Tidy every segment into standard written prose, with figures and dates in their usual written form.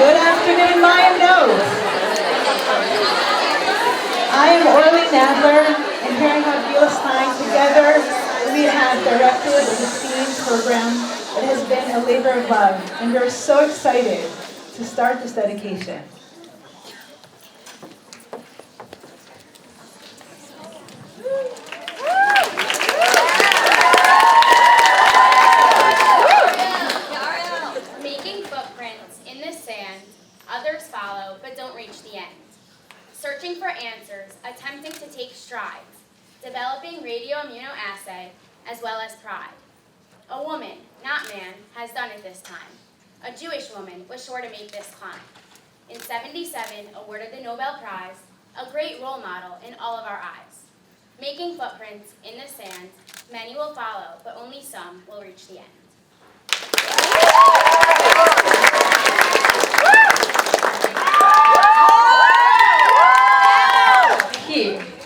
Good afternoon, Maya Knows. I am Orly Nadler, and here I have Gila Stein. Together, we have directed the STEAM program that has been a labor of love, and we're so excited to start this dedication. Making footprints in the sand, others follow but don't reach the end. Searching for answers, attempting to take strides, developing radioimmunoassay as well as pride. A woman, not man, has done it this time. A Jewish woman was sure to make this climb. In '77, awarded the Nobel Prize, a great role model in all of our eyes. Making footprints in the sand, many will follow, but only some will reach the end.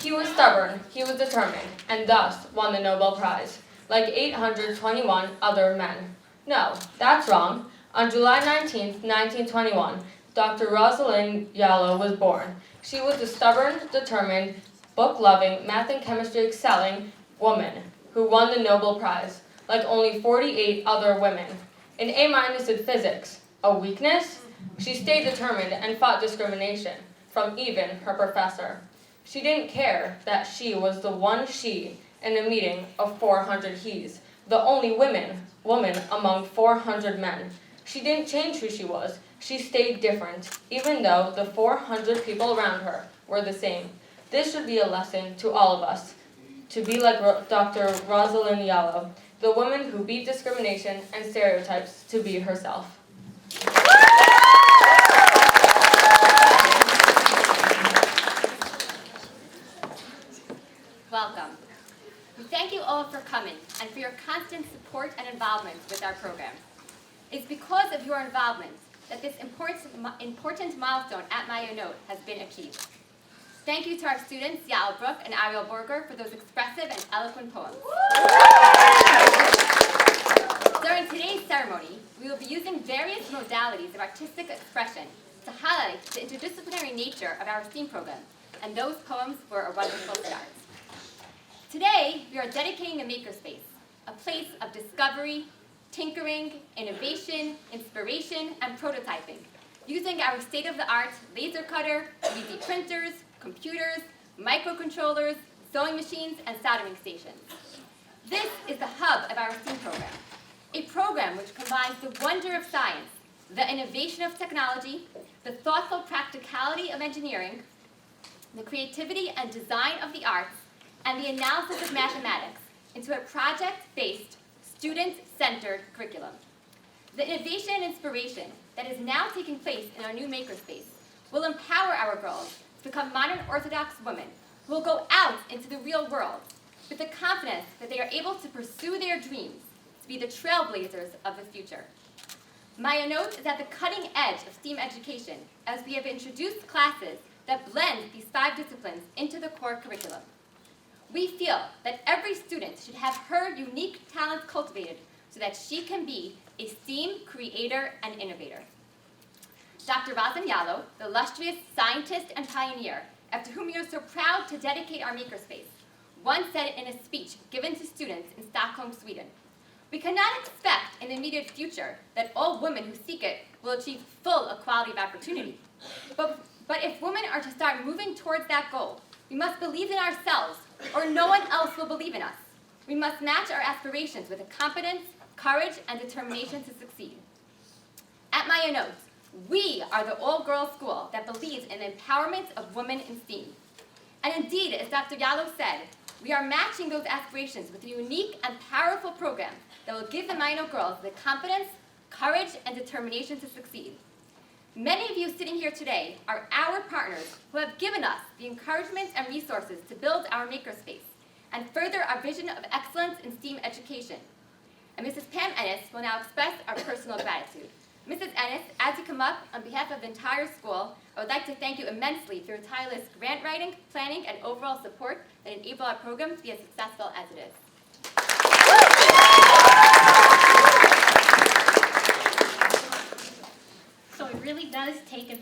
He was stubborn, he was determined, and thus won the Nobel Prize, like 821 other men. No, that's wrong. On July 19, 1921, Dr. Rosalind Yallow was born. She was a stubborn, determined, book-loving, math and chemistry excelling woman who won the Nobel Prize, like only 48 other women. An A- in physics, a weakness? She stayed determined and fought discrimination from even her professor. She didn't care that she was the one she in a meeting of 400 he's, the only woman among 400 men. She didn't change who she was. She stayed different, even though the 400 people around her were the same. This should be a lesson to all of us, to be like Dr. Rosalind Yallow, the woman who beat discrimination and stereotypes to be herself. Welcome. We thank you all for coming and for your constant support and involvement with our program. It's because of your involvement that this important milestone at Maya Note has been achieved. Thank you to our students, Yael Brook and Ariel Borger, for those expressive and eloquent poems. During today's ceremony, we will be using various modalities of artistic expression to highlight the interdisciplinary nature of our STEAM program, and those poems were a wonderful start. Today, we are dedicating the MakerSpace, a place of discovery, tinkering, innovation, inspiration, and prototyping, using our state-of-the-art laser cutter, 3D printers, computers, microcontrollers, sewing machines, and soldering stations. This is the hub of our STEAM program, a program which combines the wonder of science, the innovation of technology, the thoughtful practicality of engineering, the creativity and design of the arts, and the analysis of mathematics into a project-based, student-centered curriculum. The innovation and inspiration that is now taking place in our new MakerSpace will empower our girls to become modern Orthodox women who will go out into the real world with the confidence that they are able to pursue their dreams, to be the trailblazers of the future. Maya Note is at the cutting edge of STEAM education as we have introduced classes that blend these 5 disciplines into the core curriculum. We feel that every student should have her unique talents cultivated so that she can be a STEAM creator and innovator. Dr. Rosalind Yallow, the illustrious scientist and pioneer, after whom we are so proud to dedicate our MakerSpace, once said in a speech given to students in Stockholm, Sweden, "We cannot expect in the immediate future that all women who seek it will achieve full equality of opportunity. But if women are to start moving towards that goal, we must believe in ourselves, or no one else will believe in us. We must match our aspirations with the competence, courage, and determination to succeed." At Maya Note, we are the all-girls school that believes in the empowerment of women in STEAM. And indeed, as Dr. Yallow said, we are matching those aspirations with a unique and powerful program that will give the Maya Note girls the confidence, courage, and determination to succeed. Many of you sitting here today are our partners who have given us the encouragement and resources to build our MakerSpace and further our vision of excellence in STEAM education. And Mrs. Pam Ennis will now express our personal gratitude. Mrs. Ennis, as you come up, on behalf of the entire school, I would like to thank you immensely for your tireless grant writing, planning, and overall support that enable our program to be as successful as it is. So it really does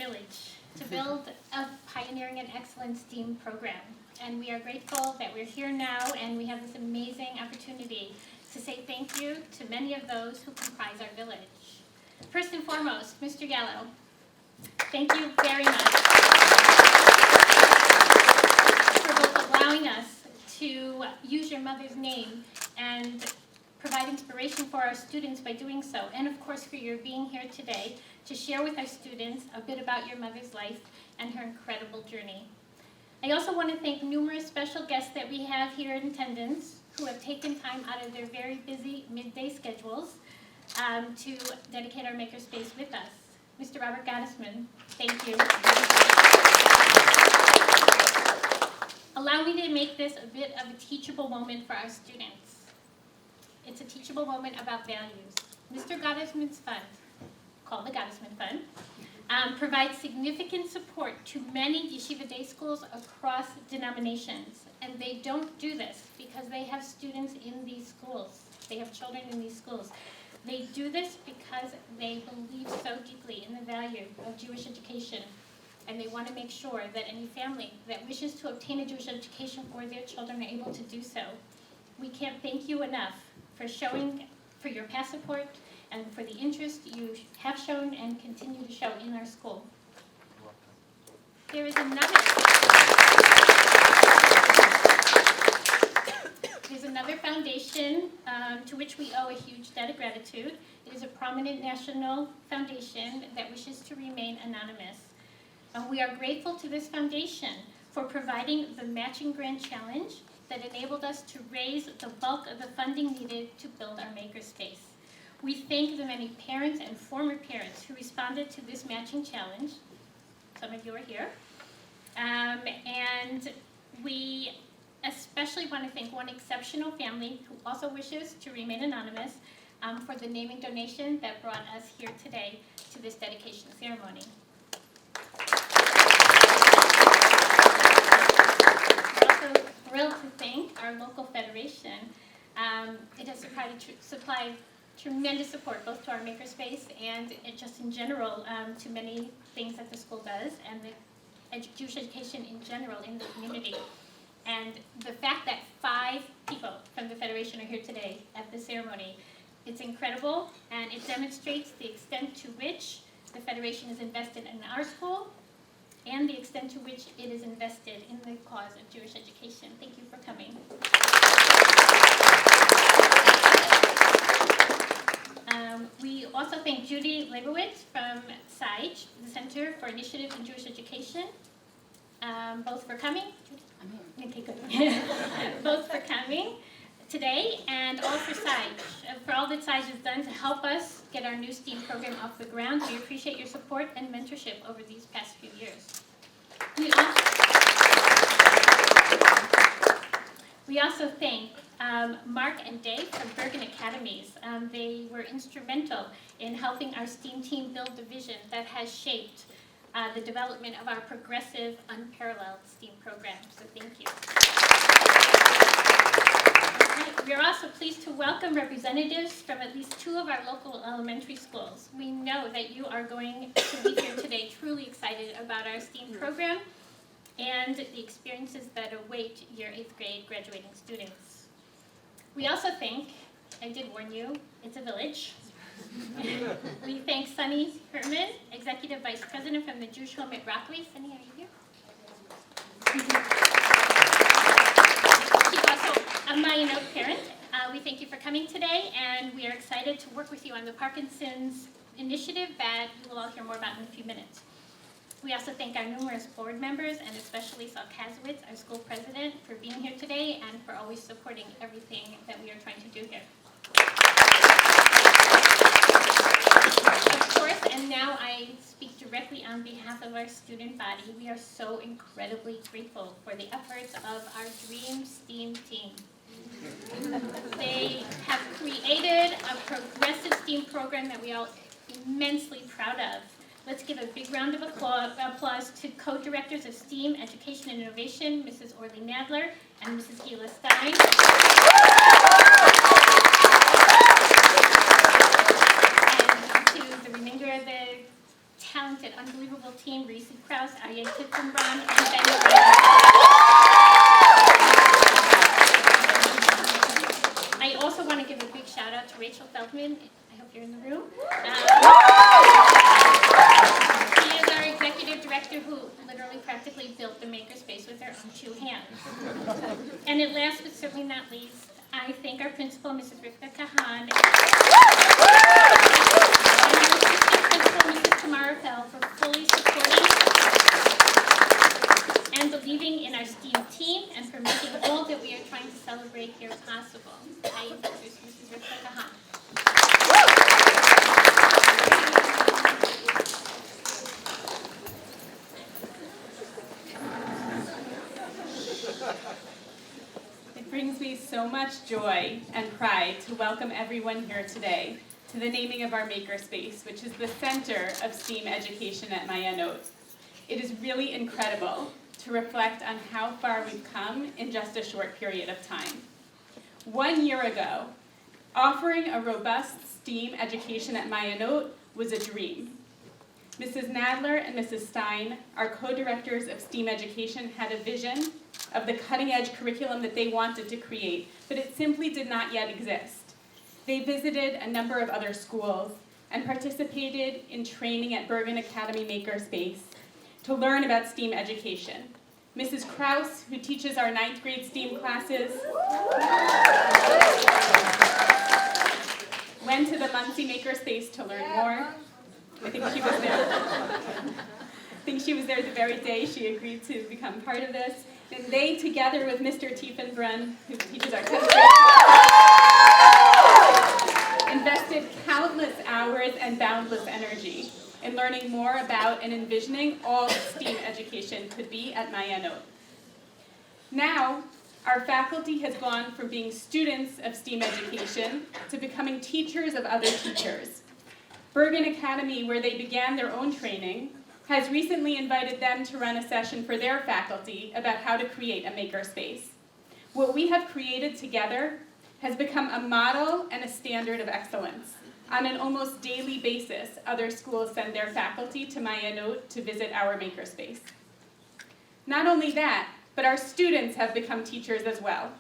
village to build a pioneering and excellent STEAM program. And we are grateful that we're here now and we have this amazing opportunity to say thank you to many of those who comprise our village. First and foremost, Mr. Gallo, thank you very much for both allowing us to use your mother's name and provide inspiration for our students by doing so, and of course for your being here today to share with our students a bit about your mother's life and her incredible journey. I also want to thank numerous special guests that we have here in attendance who have taken time out of their very busy midday schedules to dedicate our makerspace with us. Mr. Robert Gottesman, thank you. Allow me to make this a bit of a teachable moment for our students. It's a teachable moment about values. Mr. Gottesman's fund, called the Gottesman Fund, provides significant support to many yeshiva day schools across denominations. And they don't do this because they have students in these schools. They have children in these schools. They do this because they believe so deeply in the value of Jewish education. And they want to make sure that any family that wishes to obtain a Jewish education for their children are able to do so. We can't thank you enough for your past support and for the interest you have shown and continue to show in our school. There's another foundation to which we owe a huge debt of gratitude. It is a prominent national foundation that wishes to remain anonymous. We are grateful to this foundation for providing the matching grant challenge that enabled us to raise the bulk of the funding needed to build our makerspace. We thank the many parents and former parents who responded to this matching challenge. Some of you are here. And we especially want to thank one exceptional family who also wishes to remain anonymous for the naming donation that brought us here today to this dedication ceremony. Thrilled to thank our local federation. It has supplied tremendous support both to our makerspace and just in general to many things that the school does and the Jewish education in general in the community. And the fact that 5 people from the federation are here today at the ceremony, it's incredible, and it demonstrates the extent to which the federation is invested in our school and the extent to which it is invested in the cause of Jewish education. Thank you for coming. We also thank Judy Leibowitz from SIGE, the Center for Initiative in Jewish Education, both for coming. Okay, good. Both for coming today and all for SIGE, for all that SIGE has done to help us get our new STEAM program off the ground. We appreciate your support and mentorship over these past few years. We also thank Mark and Dave from Bergen Academies. They were instrumental in helping our STEAM team build the vision that has shaped the development of our progressive, unparalleled STEAM program. So thank you. We are also pleased to welcome representatives from at least 2 of our local elementary schools. We know that you are going to be here today truly excited about our STEAM program and the experiences that await your 8th grade graduating students. We also think, I did warn you, it's a village. We thank Sunny Herman, Executive Vice President from the Jewish Home at Rockaway. Sunny, are you here? She's also a Mayanot parent. We thank you for coming today, and we are excited to work with you on the Parkinson's initiative that you will all hear more about in a few minutes. We also thank our numerous board members, and especially Sal Kazowitz, our school president, for being here today and for always supporting everything that we are trying to do here. Of course, and now I speak directly on behalf of our student body. We are so incredibly grateful for the efforts of our Dream STEAM team. They have created a progressive STEAM program that we are immensely proud of. Let's give a big round of applause to co-directors of STEAM Education and Innovation, Mrs. Orly Nadler and Mrs. Gila Stein. And to the remainder of the talented, unbelievable team also want to give a big shout out to Rachel Feldman. I hope you're in the room. She is our executive director who literally practically built the MakerSpace with her own 2 hands. And at last but certainly not least, I thank our principal, Mrs. Rivka Kahan, and our assistant principal, Mrs. Tamara Fell, for fully supporting and believing in our STEAM team and for making all that we are trying to celebrate here possible. I introduce Mrs. Rivka Kahan. It brings me so much joy and pride to welcome everyone here today to the naming of our MakerSpace, which is the center of STEAM education at Mayanot. It is really incredible to reflect on how far we've come in just a short period of time. 1 year ago, offering a robust STEAM education at Mayanot was a dream. Mrs. Nadler and Mrs. Stein, our co-directors of STEAM education, had a vision of the cutting-edge curriculum that they wanted to create, but it simply did not yet exist. They visited a number of other schools and participated in training at Bergen Academy MakerSpace to learn about STEAM education. Mrs. Krause, who teaches our 9th grade STEAM classes, went to the Muncie MakerSpace to learn more. I think she was there. I think she was there the very day she agreed to become part of this. And they, together with Mr. Tiefenbrunn, who teaches our 10th grade, invested countless hours and boundless energy in learning more about and envisioning all that STEAM education could be at Mayanot. Now, our faculty has gone from being students of STEAM education to becoming teachers of other teachers. Bergen Academy, where they began their own training, has recently invited them to run a session for their faculty about how to create a MakerSpace. What we have created together has become a model and a standard of excellence. On an almost daily basis, other schools send their faculty to Mayanot to visit our MakerSpace. Not only that, but our students have become teachers as well.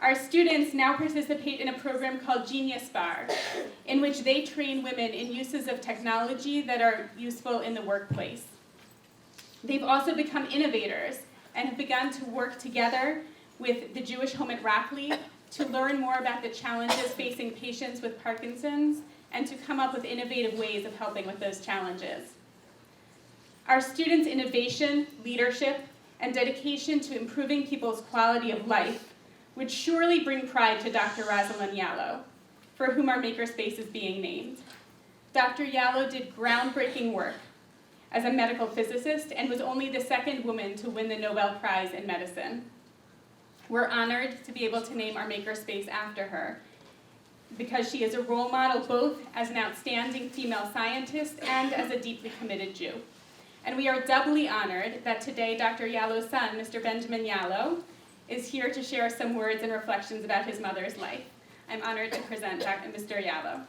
Our students now participate in a program called Genius Bar, in which they train women in uses of technology that are useful in the workplace. They've also become innovators and have begun to work together with the Jewish Home at Rockley to learn more about the challenges facing patients with Parkinson's and to come up with innovative ways of helping with those challenges. Our students' innovation, leadership, and dedication to improving people's quality of life would surely bring pride to Dr. Rosalind Yallo, for whom our MakerSpace is being named. Dr. Yallo did groundbreaking work as a medical physicist and was only the 2nd woman to win the Nobel Prize in medicine. We're honored to be able to name our MakerSpace after her because she is a role model both as an outstanding female scientist and as a deeply committed Jew. And we are doubly honored that today Dr. Yallo's son, Mr. Benjamin Yallo, is here to share some words and reflections about his mother's life. I'm honored to present Mr. Yallo.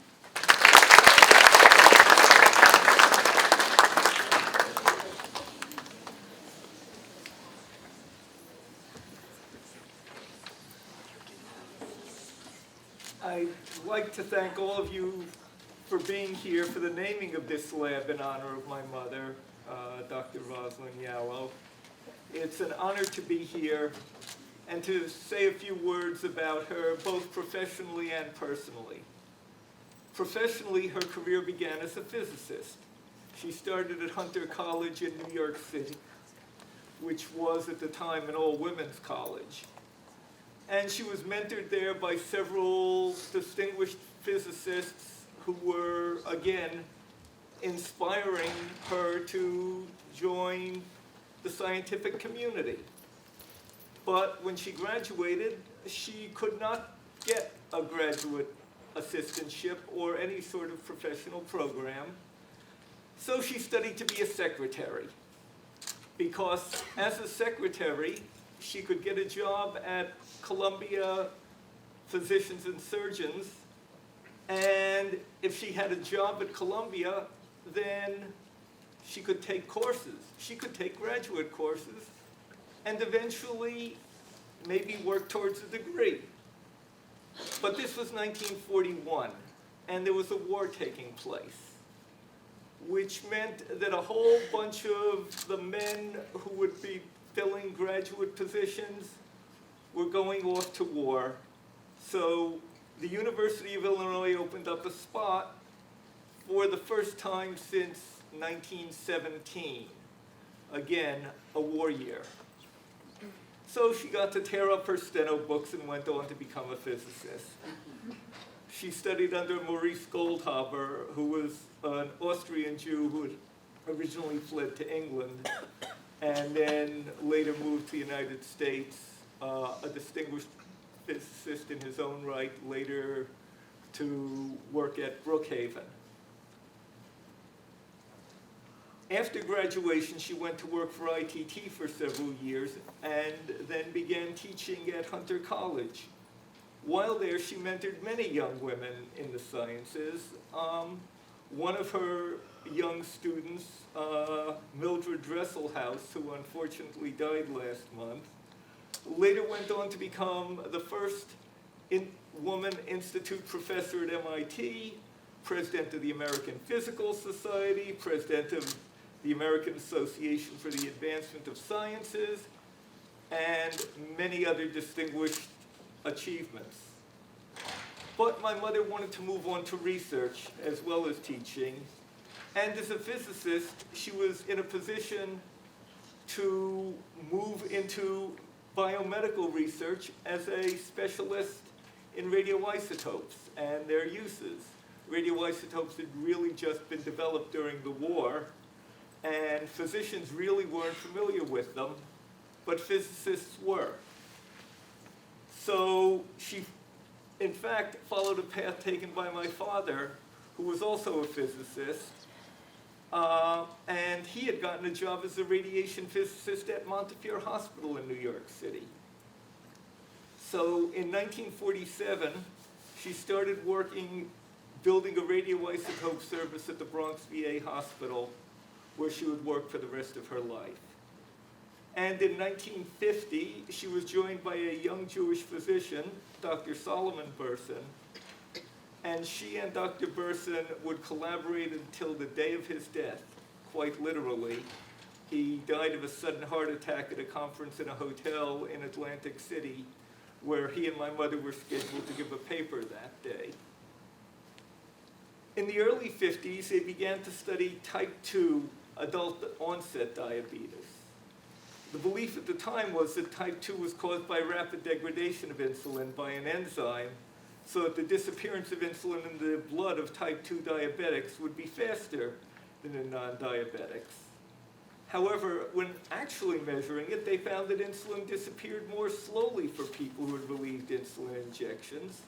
I'd like to thank all of you for being here for the naming of this lab in honor of my mother, Dr. Rosalind Yallo. It's an honor to be here and to say a few words about her, both professionally and personally. Professionally, her career began as a physicist. She started at Hunter College in New York City, which was at the time an all-women's college. And she was mentored there by several distinguished physicists who were, again, inspiring her to join the scientific community. But when she graduated, she could not get a graduate assistantship or any sort of professional program. So she studied to be a secretary, because as a secretary, she could get a job at Columbia Physicians and Surgeons, and if she had a job at Columbia, then she could take courses. She could take graduate courses and eventually maybe work towards a degree. But this was 1941, and there was a war taking place, which meant that a whole bunch of the men who would be filling graduate positions were going off to war. So the University of Illinois opened up a spot for the first time since 1917. Again, a war year. So she got to tear up her steno books and went on to become a physicist. She studied under Maurice Goldhaber, who was an Austrian Jew who had originally fled to England and then later moved to the United States, a distinguished physicist in his own right, later to work at Brookhaven. After graduation, she went to work for ITT for several years and then began teaching at Hunter College. While there, she mentored many young women in the sciences. One of her young students, Mildred Dresselhaus, who unfortunately died last month, later went on to become the first woman institute professor at MIT, president of the American Physical Society, president of the American Association for the Advancement of Sciences, and many other distinguished achievements. But my mother wanted to move on to research as well as teaching, and as a physicist, she was in a position to move into biomedical research as a specialist in radioisotopes and their uses. Radioisotopes had really just been developed during the war, and physicians really weren't familiar with them, but physicists were. So she, in fact, followed a path taken by my father, who was also a physicist, and he had gotten a job as a radiation physicist at Montefiore Hospital in New York City. So in 1947, she started working, building a radioisotope service at the Bronx VA Hospital, where she would work for the rest of her life. And in 1950, she was joined by a young Jewish physician, Dr. Solomon Burson, and she and Dr. Burson would collaborate until the day of his death, quite literally. He died of a sudden heart attack at a conference in a hotel in Atlantic City, where he and my mother were scheduled to give a paper that day. In the early 50s, they began to study type 2 adult onset diabetes. The belief at the time was that type 2 was caused by rapid degradation of insulin by an enzyme, so that the disappearance of insulin in the blood of type 2 diabetics would be faster than in non-diabetics. However, when actually measuring it, they found that insulin disappeared more slowly for people who had relieved insulin injections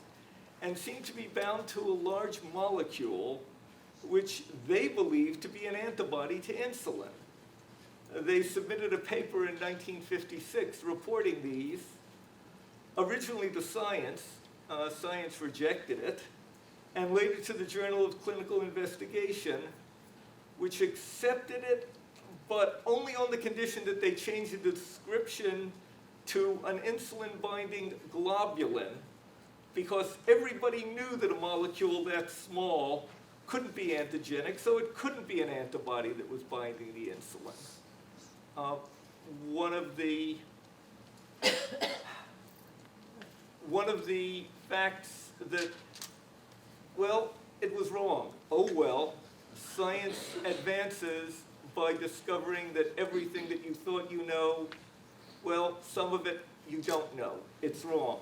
and seemed to be bound to a large molecule which they believed to be an antibody to insulin. They submitted a paper in 1956 reporting these, originally to Science. Science rejected it, and later to the Journal of Clinical Investigation, which accepted it, but only on the condition that they changed the description to an insulin-binding globulin, because everybody knew that a molecule that small couldn't be antigenic, so it couldn't be an antibody that was binding the insulin. One of the facts that, well, it was wrong. Oh well, science advances by discovering that everything that you thought you know, well, some of it you don't know. It's wrong.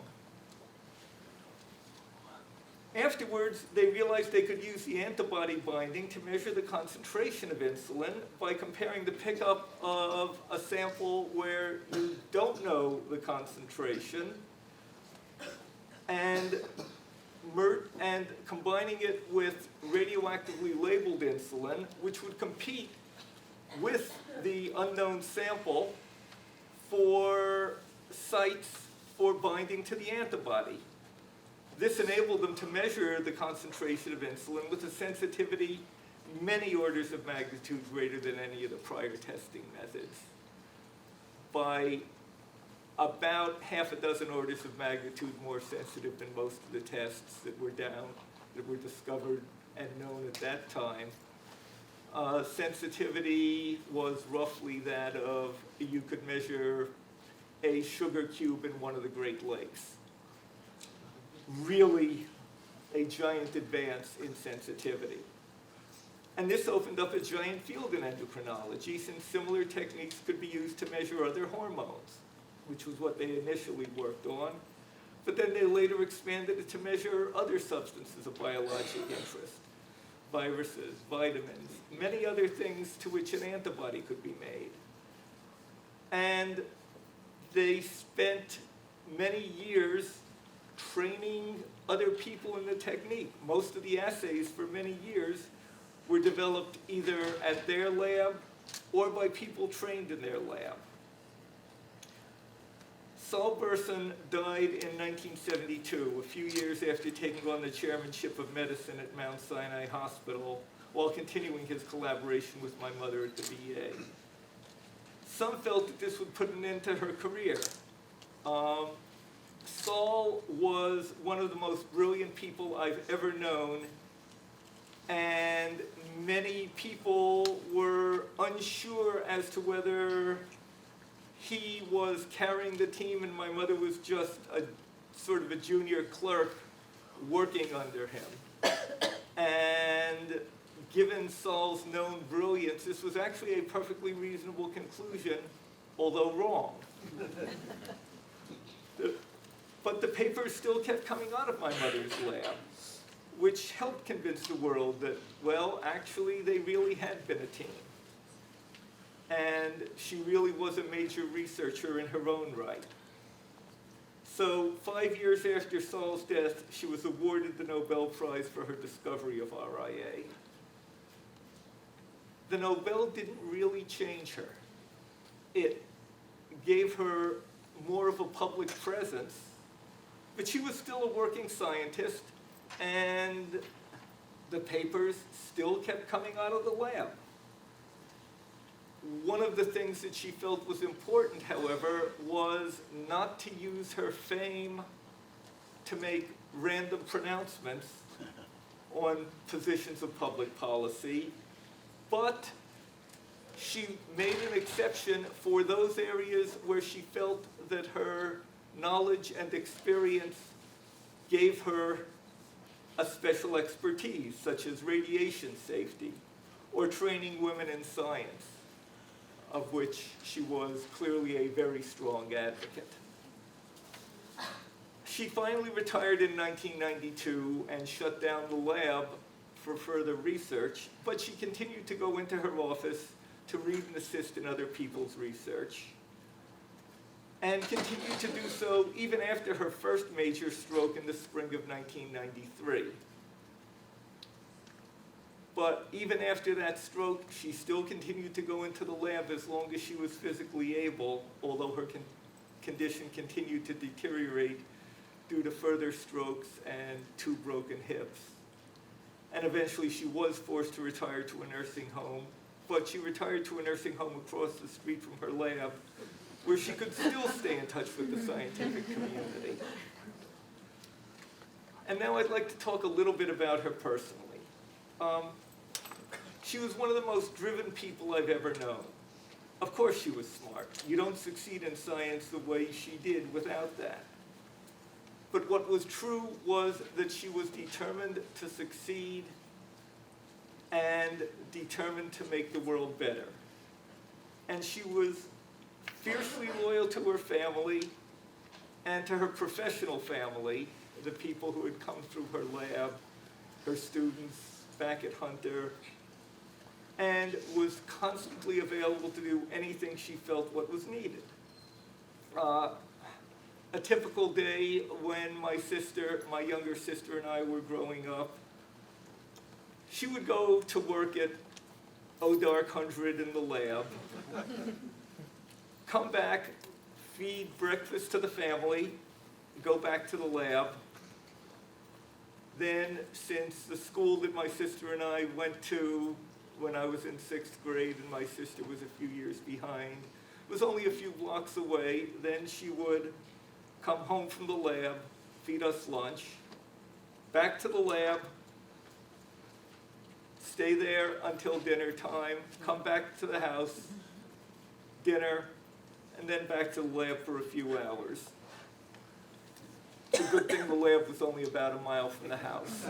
Afterwards, they realized they could use the antibody binding to measure the concentration of insulin by comparing the pickup of a sample where you don't know the concentration and combining it with radioactively labeled insulin, which would compete with the unknown sample for sites for binding to the antibody. This enabled them to measure the concentration of insulin with a sensitivity many orders of magnitude greater than any of the prior testing methods. By about half a dozen orders of magnitude more sensitive than most of the tests that were discovered and known at that time. Sensitivity was roughly that of, you could measure a sugar cube in one of the Great Lakes. Really a giant advance in sensitivity. And this opened up a giant field in endocrinology, since similar techniques could be used to measure other hormones, which was what they initially worked on. But then they later expanded it to measure other substances of biologic interest, viruses, vitamins, many other things to which an antibody could be made. And they spent many years training other people in the technique. Most of the assays for many years were developed either at their lab or by people trained in their lab. Saul Burson died in 1972, a few years after taking on the chairmanship of medicine at Mount Sinai Hospital, while continuing his collaboration with my mother at the VA. Some felt that this would put an end to her career. Saul was one of the most brilliant people I've ever known, and many people were unsure as to whether he was carrying the team and my mother was just a sort of a junior clerk working under him. And given Saul's known brilliance, this was actually a perfectly reasonable conclusion, although wrong. But the papers still kept coming out of my mother's lab, which helped convince the world that, well, actually they really had been a team. And she really was a major researcher in her own right. So 5 years after Saul's death, she was awarded the Nobel Prize for her discovery of RIA. The Nobel didn't really change her. It gave her more of a public presence, but she was still a working scientist, and the papers still kept coming out of the lab. One of the things that she felt was important, however, was not to use her fame to make random pronouncements on positions of public policy, but she made an exception for those areas where she felt that her knowledge and experience gave her a special expertise, such as radiation safety or training women in science, of which she was clearly a very strong advocate. She finally retired in 1992 and shut down the lab for further research, but she continued to go into her office to read and assist in other people's research, and continued to do so even after her first major stroke in the spring of 1993. But even after that stroke, she still continued to go into the lab as long as she was physically able, although her condition continued to deteriorate due to further strokes and 2 broken hips. And eventually she was forced to retire to a nursing home, but she retired to a nursing home across the street from her lab, where she could still stay in touch with the scientific community. And now I'd like to talk a little bit about her personally. She was one of the most driven people I've ever known. Of course she was smart. You don't succeed in science the way she did without that. But what was true was that she was determined to succeed and determined to make the world better. And she was fiercely loyal to her family and to her professional family, the people who had come through her lab, her students back at Hunter, and was constantly available to do anything she felt what was needed. A typical day when my younger sister and I were growing up, she would go to work at O'Dark 100 in the lab, come back, feed breakfast to the family, go back to the lab. Then, since the school that my sister and I went to when I was in 6th grade and my sister was a few years behind, was only a few blocks away. Then she would come home from the lab, feed us lunch, back to the lab, stay there until dinner time, come back to the house, dinner, and then back to the lab for a few hours. It's a good thing the lab was only about a mile from the house.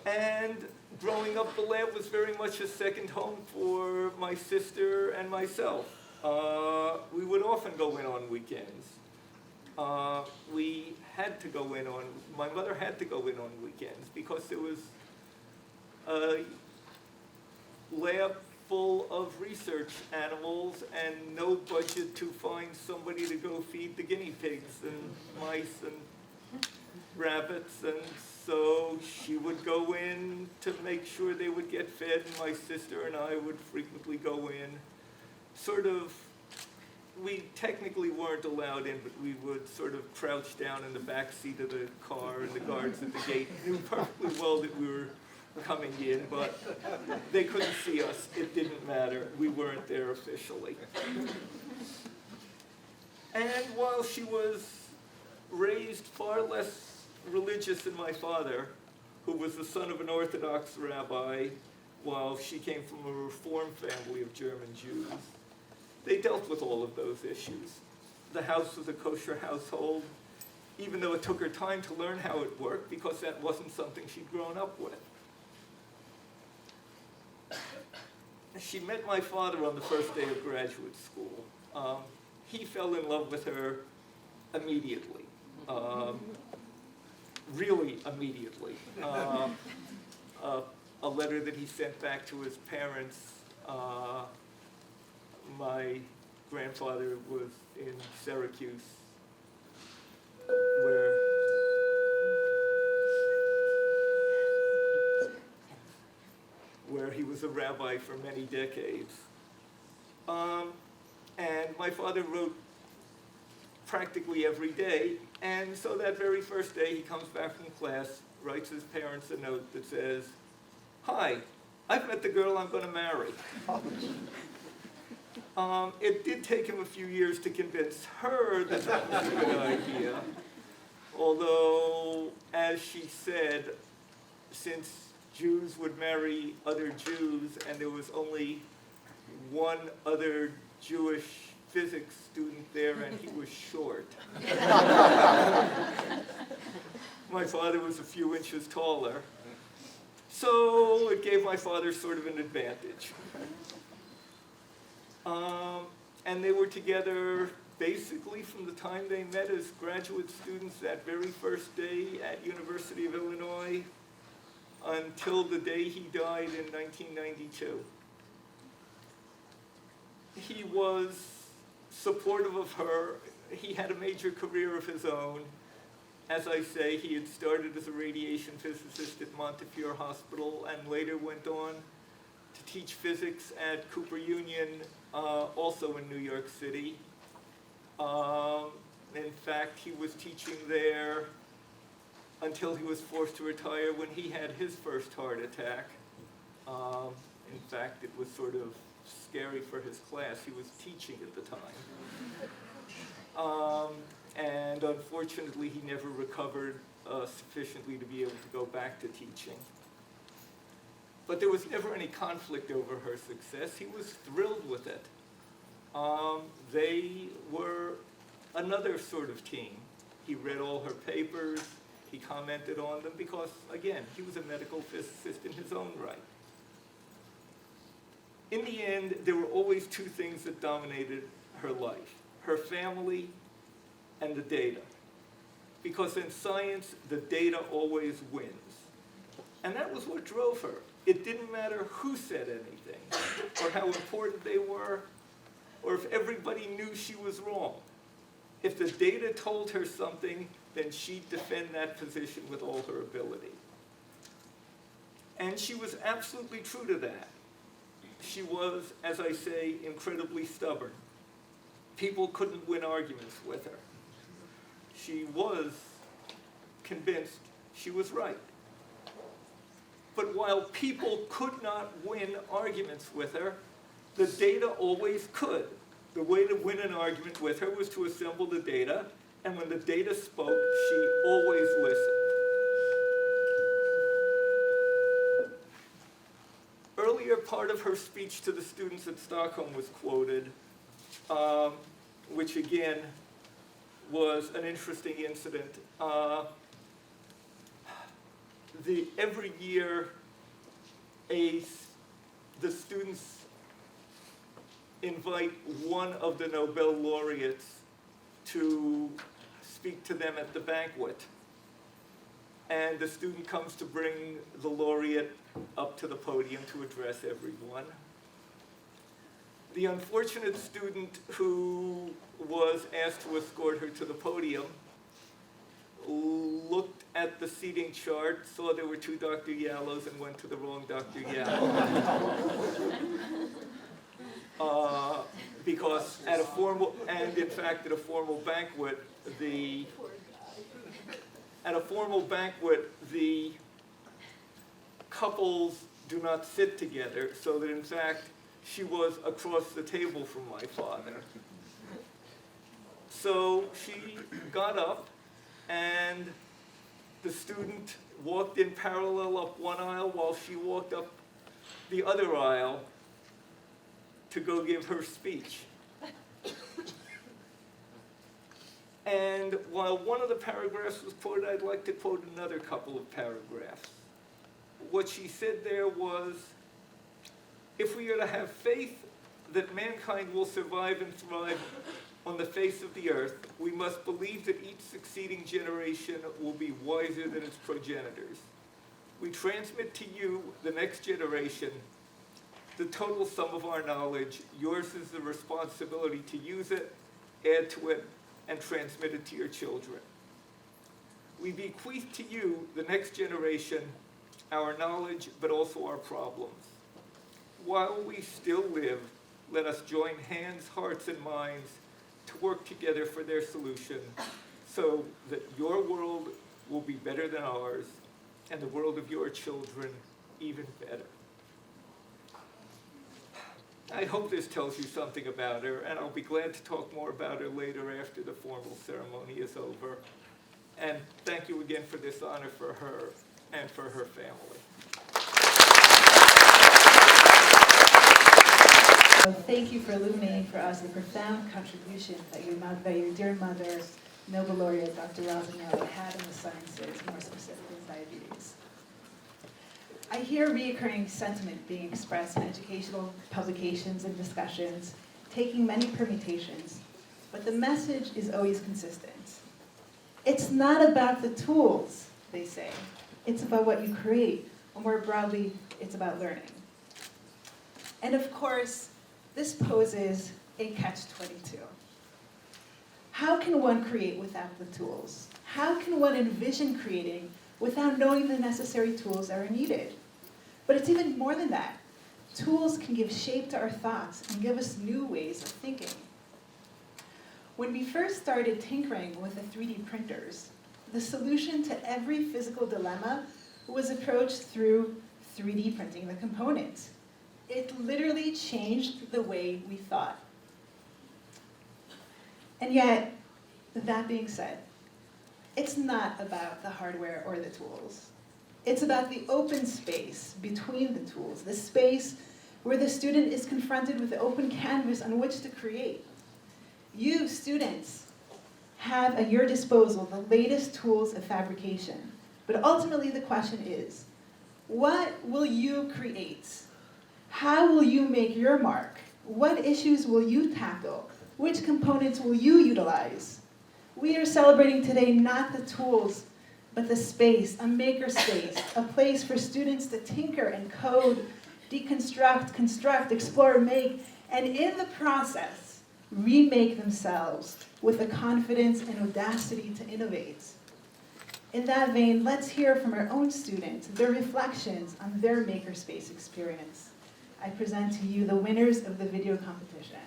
And growing up, the lab was very much a second home for my sister and myself. We would often go in on weekends. We had to go in on, my mother had to go in on weekends because there was a lab full of research animals and no budget to find somebody to go feed the guinea pigs and mice and rabbits, and so she would go in to make sure they would get fed, and my sister and I would frequently go in. Sort of, we technically weren't allowed in, but we would sort of crouch down in the back seat of the car, and the guards at the gate knew perfectly well that we were coming in, but they couldn't see us. It didn't matter. We weren't there officially. And while she was raised far less religious than my father, who was the son of an Orthodox rabbi, while she came from a Reform family of German Jews, they dealt with all of those issues. The house was a kosher household, even though it took her time to learn how it worked, because that wasn't something she'd grown up with. She met my father on the first day of graduate school. He fell in love with her immediately, really immediately. A letter that he sent back to his parents, my grandfather was in Syracuse, where he was a rabbi for many decades. And my father wrote practically every day, and so that very first day he comes back from class, writes his parents a note that says, "Hi, I've met the girl I'm going to marry." It did take him a few years to convince her that that was a good idea, although, as she said, since Jews would marry other Jews, and there was only one other Jewish physics student there, and he was short. My father was a few inches taller, so it gave my father sort of an advantage. And they were together basically from the time they met as graduate students that very first day at University of Illinois until the day he died in 1992. He was supportive of her. He had a major career of his own. As I say, he had started as a radiation physicist at Montefiore Hospital and later went on to teach physics at Cooper Union, also in New York City. In fact, he was teaching there until he was forced to retire when he had his first heart attack. In fact, it was sort of scary for his class. He was teaching at the time. And unfortunately, he never recovered sufficiently to be able to go back to teaching. But there was never any conflict over her success. He was thrilled with it. They were another sort of team. He read all her papers. He commented on them because, again, he was a medical physicist in his own right. In the end, there were always two things that dominated her life: her family and the data. Because in science, the data always wins. And that was what drove her. It didn't matter who said anything, or how important they were, or if everybody knew she was wrong. If the data told her something, then she'd defend that position with all her ability. And she was absolutely true to that. She was, as I say, incredibly stubborn. People couldn't win arguments with her. She was convinced she was right. But while people could not win arguments with her, the data always could. The way to win an argument with her was to assemble the data, and when the data spoke, she always listened. Earlier part of her speech to the students at Stockholm was quoted, which again was an interesting incident. Every year, the students invite one of the Nobel laureates to speak to them at the banquet. And the student comes to bring the laureate up to the podium to address everyone. The unfortunate student who was asked to escort her to the podium looked at the seating chart, saw there were two Dr. Yallows, and went to the wrong Dr. Yallow. Because at a formal banquet, the couples do not sit together, so that in fact, she was across the table from my father. So she got up, and the student walked in parallel up one aisle while she walked up the other aisle to go give her speech. And while one of the paragraphs was quoted, I'd like to quote another couple of paragraphs. What she said there was, if we are to have faith that mankind will survive and thrive on the face of the earth, we must believe that each succeeding generation will be wiser than its progenitors. We transmit to you, the next generation, the total sum of our knowledge. Yours is the responsibility to use it, add to it, and transmit it to your children. We bequeath to you, the next generation, our knowledge, but also our problems. While we still live, let us join hands, hearts, and minds to work together for their solution, so that your world will be better than ours, and the world of your children even better. I hope this tells you something about her, and I'll be glad to talk more about her later after the formal ceremony is over. And thank you again for this honor for her and for her family. So thank you for illuminating for us the profound contribution that your dear mother, Nobel laureate Dr. Rosalind Yallow, had in the sciences, more specifically diabetes. I hear a recurring sentiment being expressed in educational publications and discussions, taking many permutations, but the message is always consistent. It's not about the tools, they say. It's about what you create, or more broadly, it's about learning. And of course, this poses a catch-22. How can one create without the tools? How can one envision creating without knowing the necessary tools that are needed? But it's even more than that. Tools can give shape to our thoughts and give us new ways of thinking. When we first started tinkering with the 3D printers, the solution to every physical dilemma was approached through 3D printing the components. It literally changed the way we thought. And yet, that being said, it's not about the hardware or the tools. It's about the open space between the tools, the space where the student is confronted with the open canvas on which to create. You, students, have at your disposal the latest tools of fabrication. But ultimately the question is, what will you create? How will you make your mark? What issues will you tackle? Which components will you utilize? We are celebrating today not the tools, but the space, a makerspace, a place for students to tinker and code, deconstruct, construct, explore, make, and in the process, remake themselves with the confidence and audacity to innovate. In that vein, let's hear from our own students, their reflections on their makerspace experience. I present to you the winners of the video competition.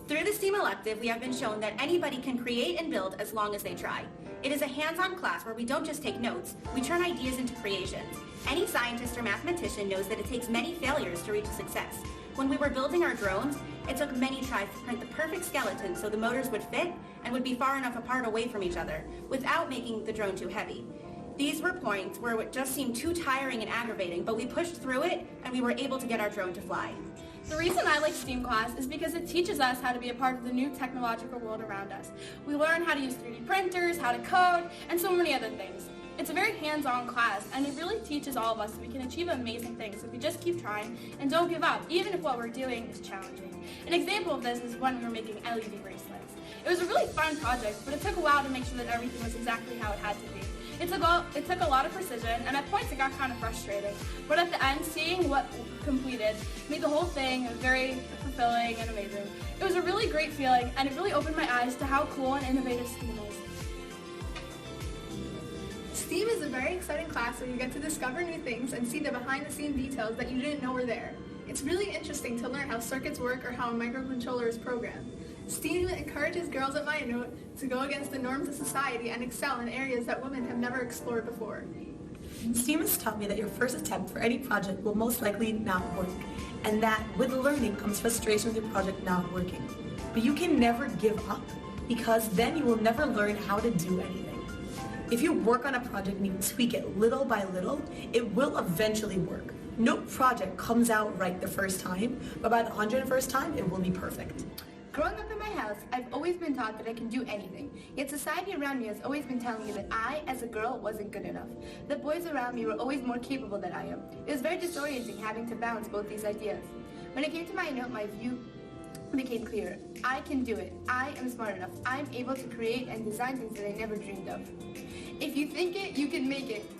Through the STEAM elective, we have been shown that anybody can create and build as long as they try. It is a hands-on class where we don't just take notes, we turn ideas into creations. Any scientist or mathematician knows that it takes many failures to reach success. When we were building our drones, it took many tries to print the perfect skeleton so the motors would fit and would be far enough apart away from each other, without making the drone too heavy. These were points where it just seemed too tiring and aggravating, but we pushed through it and we were able to get our drone to fly. The reason I like STEAM class is because it teaches us how to be a part of the new technological world around us. We learn how to use 3D printers, how to code, and so many other things. It's a very hands-on class, and it really teaches all of us that we can achieve amazing things if we just keep trying and don't give up, even if what we're doing is challenging. An example of this is when we were making LED bracelets. It was a really fun project, but it took a while to make sure that everything was exactly how it had to be. It took a lot of precision, and at points it got kind of frustrating. But at the end, seeing what completed made the whole thing very fulfilling and amazing. It was a really great feeling, and it really opened my eyes to how cool and innovative STEAM is. STEAM is a very exciting class where you get to discover new things and see the behind-the-scenes details that you didn't know were there. It's really interesting to learn how circuits work or how a microcontroller is programmed. STEAM encourages girls at MayaNote to go against the norms of society and excel in areas that women have never explored before. STEAM has taught me that your first attempt for any project will most likely not work, and that with learning comes frustration with your project not working. But you can never give up, because then you will never learn how to do anything. If you work on a project and you tweak it little by little, it will eventually work. No project comes out right the first time, but by the 101st time, it will be perfect. Growing up in my house, I've always been taught that I can do anything. Yet society around me has always been telling me that I, as a girl, wasn't good enough. That boys around me were always more capable than I am. It was very disorienting having to balance both these ideas. When it came to MayaNote, my view became clear. I can do it. I am smart enough. I'm able to create and design things that I never dreamed of. If you think it, you can make it.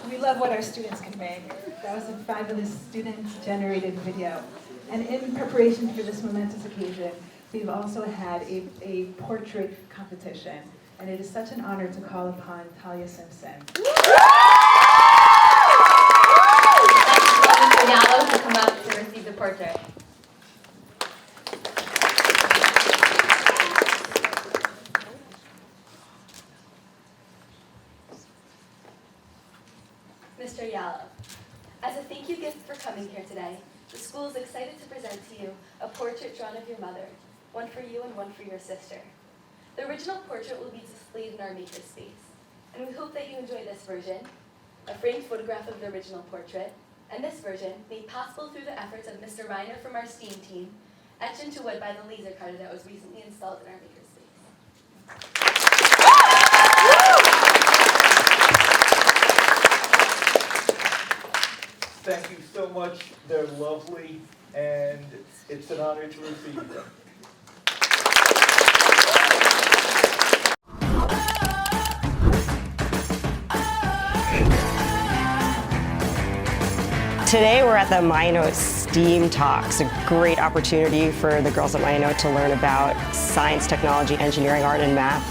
We love what our students can make. That was a fabulous student-generated video. And in preparation for this momentous occasion, we've also had a portrait competition. And it is such an honor to call upon Talia Simpson. Mr. Yallo to come up to receive the portrait. Mr. Yallo, as a thank you gift for coming here today, the school is excited to present to you a portrait drawn of your mother, one for you and one for your sister. The original portrait will be displayed in our MakerSpace, and we hope that you enjoy this version, a framed photograph of the original portrait, and this version, made possible through the efforts of Mr. Reiner from our STEAM team, etched into wood by the laser cutter that was recently installed in our MakerSpace. Thank you so much. They're lovely, and it's an honor to receive them. Today we're at the MayaNote STEAM Talks, a great opportunity for the girls at MayaNote to learn about science, technology, engineering, art, and math.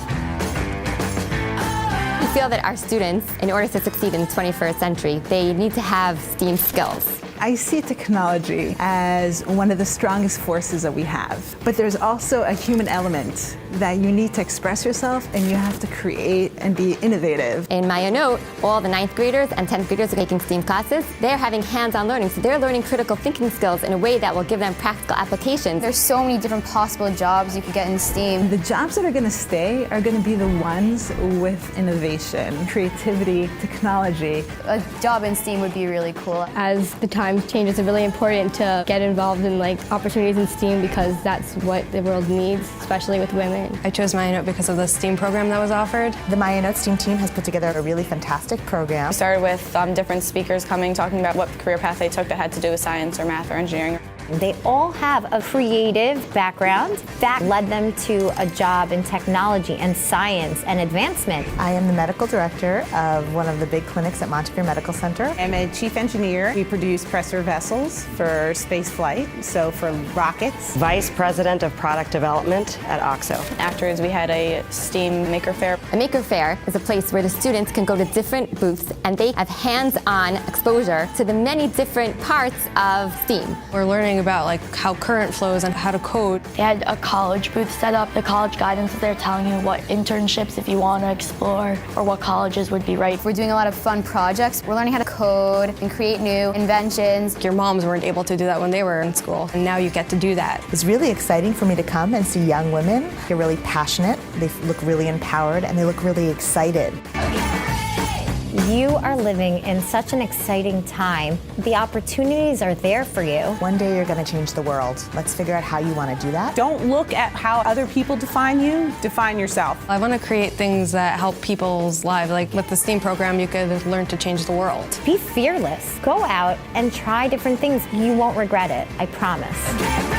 We feel that our students, in order to succeed in the 21st century, they need to have STEAM skills. I see technology as one of the strongest forces that we have, but there's also a human element that you need to express yourself and you have to create and be innovative. In MayaNote, all the 9th graders and 10th graders are taking STEAM classes. They're having hands-on learning, so they're learning critical thinking skills in a way that will give them practical applications. There's so many different possible jobs you could get in STEAM. The jobs that are going to stay are going to be the ones with innovation, creativity, technology. A job in STEAM would be really cool. As the times change, it's really important to get involved in opportunities in STEAM because that's what the world needs, especially with women. I chose MayaNote because of the STEAM program that was offered. The MayaNote STEAM team has put together a really fantastic program. We started with different speakers coming, talking about what career path they took that had to do with science or math or engineering. They all have a creative background that led them to a job in technology and science and advancement. I am the medical director of one of the big clinics at Montefiore Medical Center. I'm a chief engineer. We produce pressure vessels for space flight, so for rockets. Vice President of Product Development at OXO. Afterwards, we had a STEAM Maker Fair. A Maker Fair is a place where the students can go to different booths and they have hands-on exposure to the many different parts of STEAM. We're learning about like how current flows and how to code. They had a college booth set up. The college guidance, they're telling you what internships if you want to explore or what colleges would be right. We're doing a lot of fun projects. We're learning how to code and create new inventions. Your moms weren't able to do that when they were in school, and now you get to do that. It was really exciting for me to come and see young women. They're really passionate, they look really empowered, and they look really excited. You are living in such an exciting time. The opportunities are there for you. One day you're going to change the world. Let's figure out how you want to do that. Don't look at how other people define you, define yourself. I want to create things that help people's lives. Like with the STEAM program, you could learn to change the world. Be fearless. Go out and try different things. You won't regret it, I promise.